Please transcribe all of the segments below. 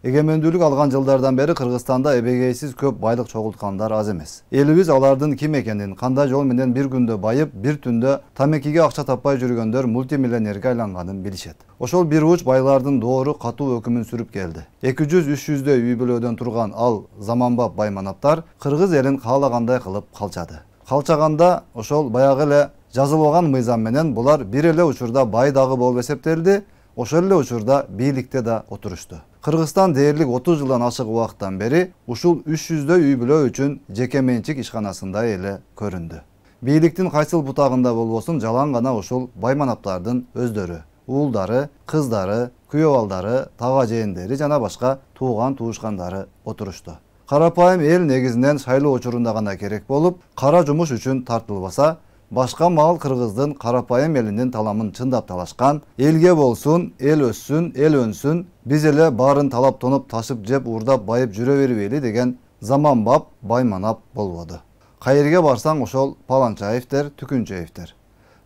Egemендүүлүк алган жылдардан бeri Кыргызстанда эбегейсиз көп байлык чогулткандар аз эмес. Элибиз алардын ким экенин, кандай жол менен bir күндө байып, bir түндө тамекиге акча таппай жүргөндөр мультимиллионерге айланганын билишет. Ошол бир уч байлардын доору катуу өкүмүн сүрүп келди. 200-300дөй үй бүлөдөн турган ал заманбап байманаптар кыргыз элин каалагандай кылып калчады. Калчаганда ошол баягы эле жазылбаган мыйзам менен булар бир эле учурда бай дагы болуп эсептелди, ошол эле учурда бийликте да отурушту. Кыргызстан дээрлик 30 жылдан ашык убакыттан бери ушул 300дөй үй бүлө үчүн жеке менчик ишканасындай эле көрүндү. Бийликтин кайсыл бутагында болбосун жалаң гана ушул байманаптардын өздөрү, уулдары, кыздары, күйөө балдары, тага жээндери жана башка тууган туушкандары отурушту. Карапайым эл негизинен шайлоо учурунда гана керек болуп, кара жумуш үчүн тартылбаса, башка маал кыргыздын карапайым элинин таламын чындап талашкан, элге болсун, эл өссүн, эл өнсүн, биз эле баарын талап тоноп ташып жеп уурдап байып жүрө бербейли деген заманбап байманап болбоду. Кайерге барсаң ошол Паланчаевдер, Түкүнчаевдер.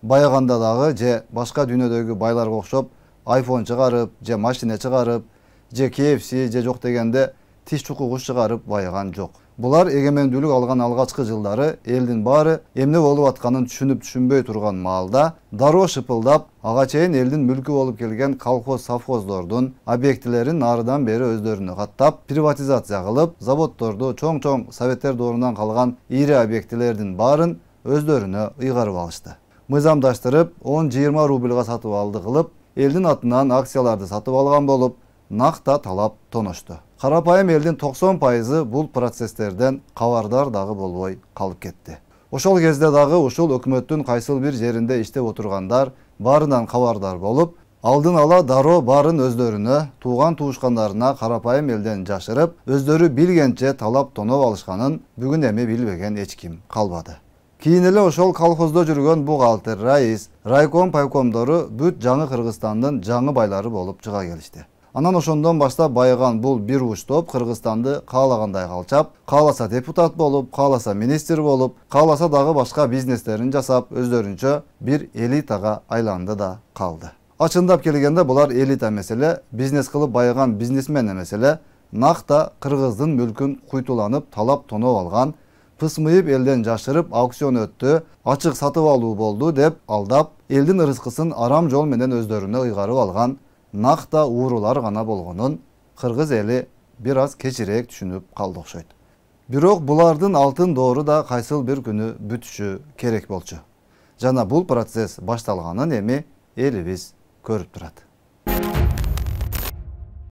Баяганда дагы же башка дүйнөдөгү байларга окшоп iPhone чыгарып, же машина чыгарып, же KFC же жок дегенде тиш чукугуч чыгарып байыган жок. Булар эгемендүүлүк алган алгачкы жылдары элдин баары эмне болуп атканын түшүнбөй турган маалда дароо шыпылдап ага чейин элдин мүлкү болуп келген колхоз-совхоздордун объектилерин нарыдан бери өздөрүнө каттап, приватизация кылып, заводдорду, чоң-чоң советтер доорунан калган ири объектилердин баарын өздөрүнө ыйгарып алышты. Мыйзамдаштырып 10-20 рубльга сатып алды кылып, элдин атынан акцияларды сатып алган болуп, накта талап тоношту. Карапайым элдин 90% бул процесстерден кабардар дагы болбой калып кетти. Ошол кезде дагы ушул өкмөттүн кайсыл бир жеринде иштеп отургандар баарынан кабардар болуп, алдын ала дароо баарын өздөрүнө, тууган туушкандарына карапайым элден жашырып, өздөрү билгенче талап тоноп алышканын бүгүн эми билбеген эч ким калбады. Кийин эле ошол колхоздо жүргөн бухгалтер, раис, райком, пайкомдору бүт жаңы Кыргызстандын жаңы байлары болуп чыга келишти. Анан ошондон баштап байыган бул бир уч топ Кыргызстанды каалагандай калчап, кааласа депутат болуп, кааласа министр болуп, кааласа дагы башка бизнестерин жасап, өздөрүнчө бир элитага айланды да калды. Ачындап келгенде булар элита эмес, бизнес кылып байыган бизнесмен эмес, накта кыргыздын мүлкүн куйтуланып, талап тоноп алган, пысмыйып элден жашырып, аукцион өттү, ачык сатып алуу болду деп алдап, элдин ырыскысын арам жол менен өздөрүнө ыйгарып алган накта уурулар гана болгонун кыргыз эли бир аз кечирээк түшүнүп калды окшойт. Бирок булардын алтын доору да кайсыл бир күнү бүтүшү керек болчу. Жана бул процесс башталганын эми элибиз көрүп турат.